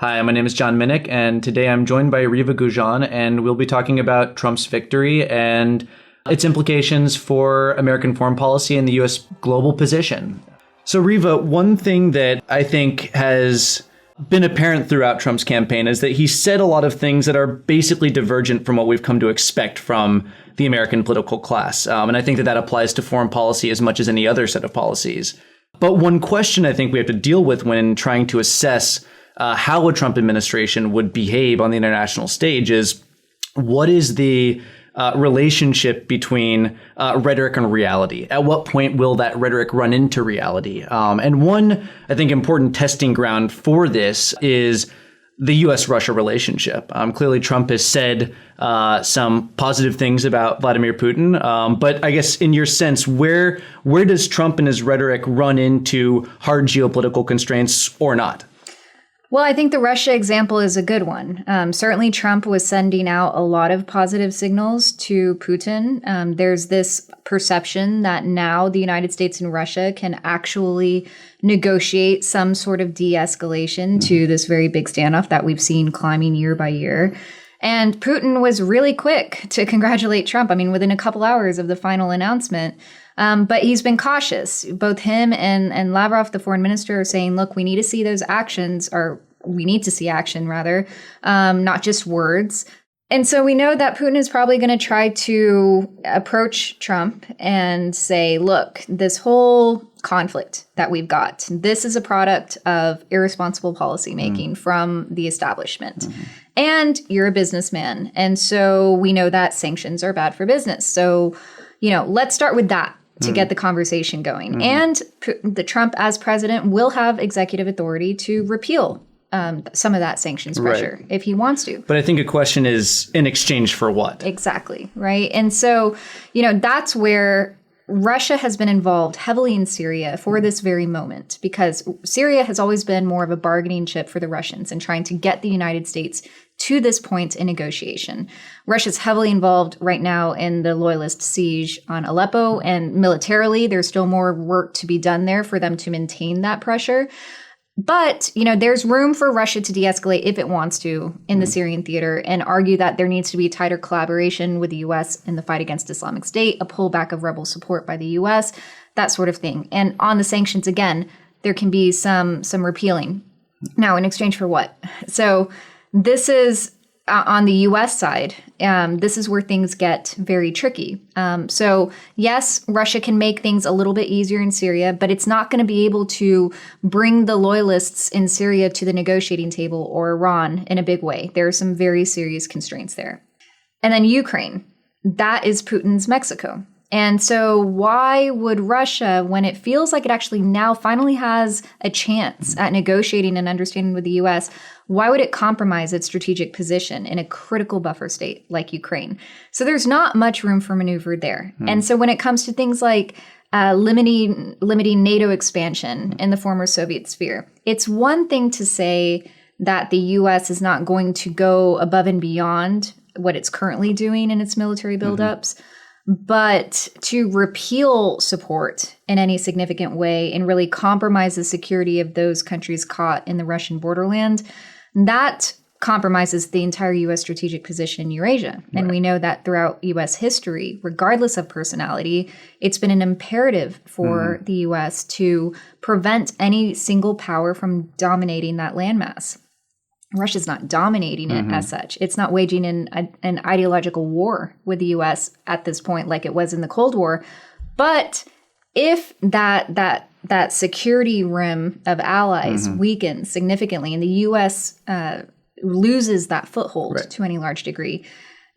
Hi, my name is John Minnich, and today I'm joined by Reva Goujon, and we'll be talking about Trump's victory and its implications for American foreign policy and the U.S. global position. So, Reva, one thing that I think has been apparent throughout Trump's campaign is that he said a lot of things that are basically divergent from what we've come to expect from the American political class. And I think that applies to foreign policy as much as any other set of policies. But one question I think we have to deal with when trying to assess how a Trump administration would behave on the international stage is what is the relationship between rhetoric and reality? At what point will that rhetoric run into reality? And one, I think, important testing ground for this is the U.S.-Russia relationship. Clearly, Trump has said some positive things about Vladimir Putin. But I guess in your sense, where does Trump and his rhetoric run into hard geopolitical constraints or not? Well, I think the Russia example is a good one. Certainly, Trump was sending out a lot of positive signals to Putin. There's this perception that now the United States and Russia can actually negotiate some sort of de-escalation to this very big standoff that we've seen climbing year by year. And Putin was really quick to congratulate Trump. I mean, within a couple hours of the final announcement. But he's been cautious. Both him and Lavrov, the foreign minister, are saying, look, we need to see those actions, or we need to see action, rather, not just words. And so we know that Putin is probably going to try to approach Trump and say, look, this whole conflict that we've got, this is a product of irresponsible policymaking from the establishment. And you're a businessman. And so we know that sanctions are bad for business. So, let's start with that to get the conversation going. And the Trump as president will have executive authority to repeal some of that sanctions pressure if he wants to. But I think a question is in exchange for what? Exactly, right? And so, that's where Russia has been involved heavily in Syria for this very moment, because Syria has always been more of a bargaining chip for the Russians and trying to get the United States to this point in negotiation. Russia's heavily involved right now in the loyalist siege on Aleppo, and militarily, there's still more work to be done there for them to maintain that pressure. But, there's room for Russia to de-escalate if it wants to in the Syrian theater and argue that there needs to be tighter collaboration with the U.S. in the fight against Islamic State, a pullback of rebel support by the U.S., that sort of thing. And on the sanctions, again, there can be some repealing. Now, in exchange for what? So this is on the U.S. side. This is where things get very tricky. So yes, Russia can make things a little bit easier in Syria, but it's not going to be able to bring the loyalists in Syria to the negotiating table or Iran in a big way. There are some very serious constraints there. And then Ukraine, that is Putin's Mexico. And so why would Russia, when it feels like it actually now finally has a chance at negotiating and understanding with the U.S., why would it compromise its strategic position in a critical buffer state like Ukraine? So there's not much room for maneuver there. And so when it comes to things like limiting NATO expansion in the former Soviet sphere, it's one thing to say that the U.S. is not going to go above and beyond what it's currently doing in its military buildups. But to repeal support in any significant way and really compromise the security of those countries caught in the Russian borderland, that compromises the entire U.S. strategic position in Eurasia. And we know that throughout U.S. history, regardless of personality, it's been an imperative for the U.S. to prevent any single power from dominating that landmass. Russia's not dominating it as such. It's not waging an ideological war with the U.S. at this point like it was in the Cold War. But if that security rim of allies weakens significantly and the U.S. loses that foothold to any large degree,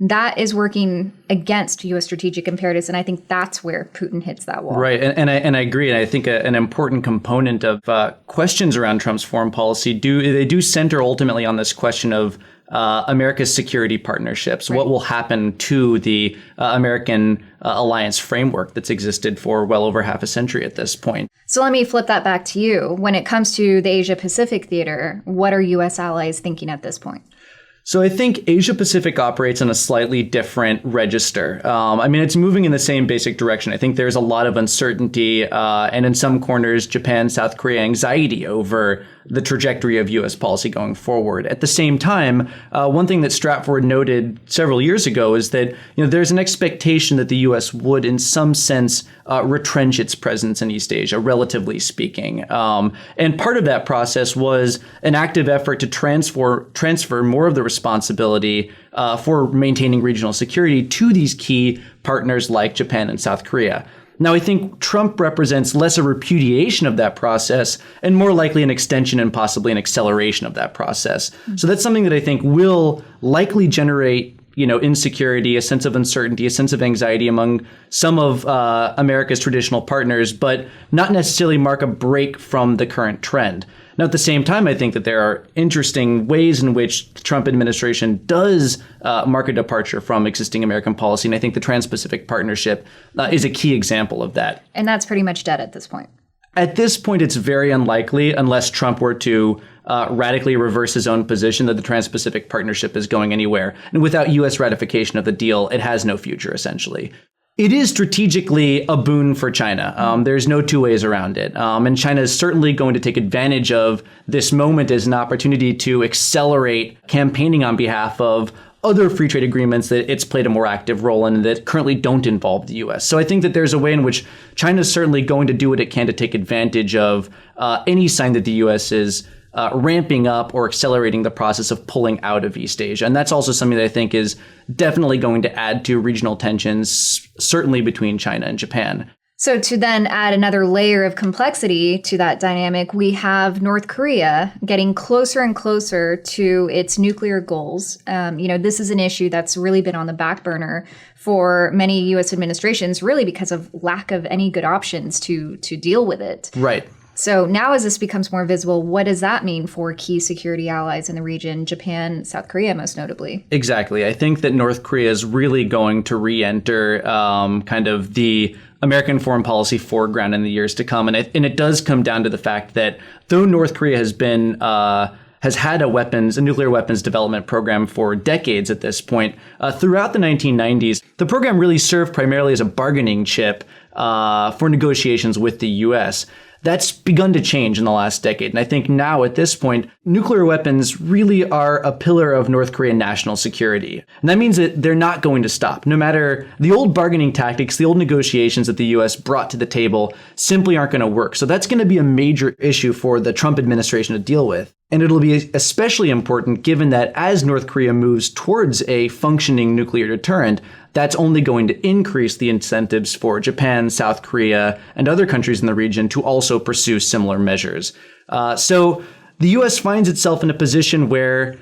that is working against U.S. strategic imperatives, and I think that's where Putin hits that wall. Right, and I agree, and I think an important component of questions around Trump's foreign policy do center ultimately on this question of America's security partnerships. What will happen to the American alliance framework that's existed for well over half a century at this point? So let me flip that back to you. When it comes to the Asia-Pacific theater, what are U.S. allies thinking at this point? So I think Asia Pacific operates in a slightly different register. It's moving in the same basic direction. I think there's a lot of uncertainty and in some corners, Japan, South Korea anxiety over the trajectory of U.S. policy going forward. At the same time, one thing that Stratfor noted several years ago is that there's an expectation that the U.S. would, in some sense, retrench its presence in East Asia, relatively speaking. And part of that process was an active effort to transfer more of the responsibility for maintaining regional security to these key partners like Japan and South Korea. Now, I think Trump represents less a repudiation of that process and more likely an extension and possibly an acceleration of that process. So that's something that I think will likely generate insecurity, a sense of uncertainty, a sense of anxiety among some of America's traditional partners, but not necessarily mark a break from the current trend. Now, at the same time, I think that there are interesting ways in which the Trump administration does mark a departure from existing American policy. And I think the Trans-Pacific Partnership is a key example of that. And that's pretty much dead at this point. At this point, it's very unlikely, unless Trump were to radically reverse his own position, that the Trans-Pacific Partnership is going anywhere. And without U.S. ratification of the deal, it has no future, essentially. It is strategically a boon for China. There's no two ways around it. And China is certainly going to take advantage of this moment as an opportunity to accelerate campaigning on behalf of other free trade agreements that it's played a more active role in that currently don't involve the U.S. So I think that there's a way in which China is certainly going to do what it can to take advantage of any sign that the U.S. is ramping up or accelerating the process of pulling out of East Asia. And that's also something that I think is definitely going to add to regional tensions, certainly between China and Japan. So to then add another layer of complexity to that dynamic, we have North Korea getting closer and closer to its nuclear goals. This is an issue that's really been on the back burner for many U.S. administrations, really because of lack of any good options to deal with it. Right. So now as this becomes more visible, what does that mean for key security allies in the region, Japan, South Korea most notably? Exactly. I think that North Korea is really going to re-enter kind of the American foreign policy foreground in the years to come. And it does come down to the fact that though North Korea has had a nuclear weapons development program for decades at this point, throughout the 1990s, the program really served primarily as a bargaining chip for negotiations with the U.S. That's begun to change in the last decade. And I think now at this point, nuclear weapons really are a pillar of North Korean national security. And that means that they're not going to stop. No matter the old bargaining tactics, the old negotiations that the U.S. brought to the table simply aren't going to work. So that's going to be a major issue for the Trump administration to deal with. And it'll be especially important given that as North Korea moves towards a functioning nuclear deterrent, that's only going to increase the incentives for Japan, South Korea, and other countries in the region to also pursue similar measures. So the U.S. finds itself in a position where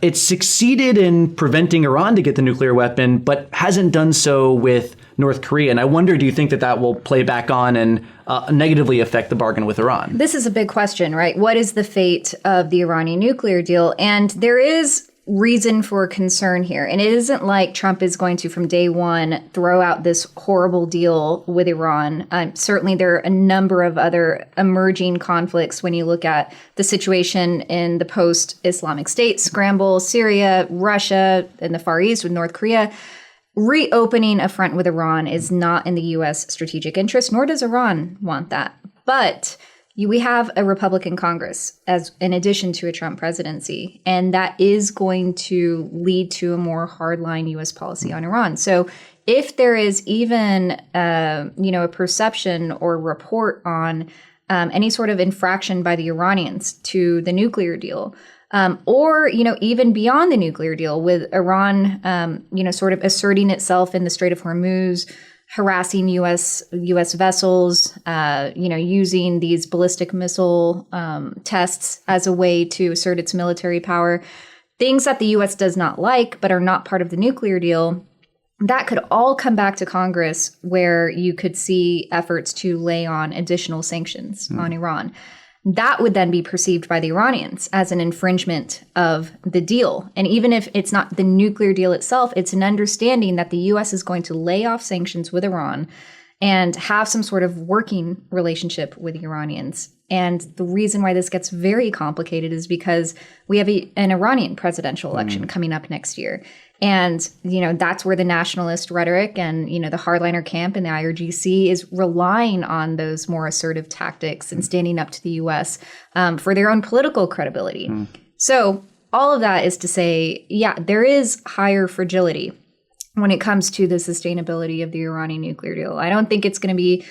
it succeeded in preventing Iran to get the nuclear weapon, but hasn't done so with North Korea. And I wonder, do you think that that will play back on and negatively affect the bargain with Iran? This is a big question, right? What is the fate of the Iranian nuclear deal? And there is reason for concern here. And it isn't like Trump is going to, from day one, throw out this horrible deal with Iran. Certainly, there are a number of other emerging conflicts when you look at the situation in the post-Islamic State scramble, Syria, Russia, and the Far East with North Korea. Reopening a front with Iran is not in the U.S. strategic interest, nor does Iran want that. But we have a Republican Congress as in addition to a Trump presidency, and that is going to lead to a more hardline U.S. policy on Iran. So if there is even a perception or report on any sort of infraction by the Iranians to the nuclear deal, or even beyond the nuclear deal, with Iran sort of asserting itself in the Strait of Hormuz, harassing U.S. vessels, using these ballistic missile tests as a way to assert its military power, things that the U.S. does not like but are not part of the nuclear deal, that could all come back to Congress, where you could see efforts to lay on additional sanctions on Iran. That would then be perceived by the Iranians as an infringement of the deal. And even if it's not the nuclear deal itself, it's an understanding that the U.S. is going to lay off sanctions with Iran and have some sort of working relationship with the Iranians. And the reason why this gets very complicated is because we have an Iranian presidential election coming up next year. And, that's where the nationalist rhetoric and, the hardliner camp in the IRGC is relying on those more assertive tactics and standing up to the U.S. For their own political credibility. So all of that is to say, there is higher fragility when it comes to the sustainability of the Iranian nuclear deal. I don't think it's going to be,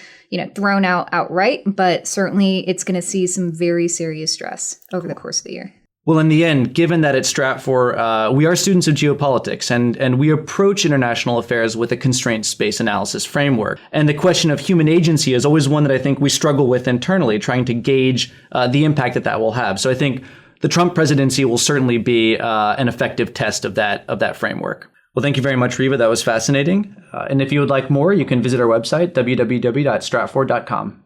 thrown out outright, but certainly it's going to see some very serious stress over the course of the year. Well, in the end, given that at Stratfor, we are students of geopolitics and we approach international affairs with a constraint space analysis framework. And the question of human agency is always one that I think we struggle with internally, trying to gauge the impact that will have. So I think the Trump presidency will certainly be an effective test of that framework. Well, thank you very much, Reva. That was fascinating. And if you would like more, you can visit our website, www.stratfor.com.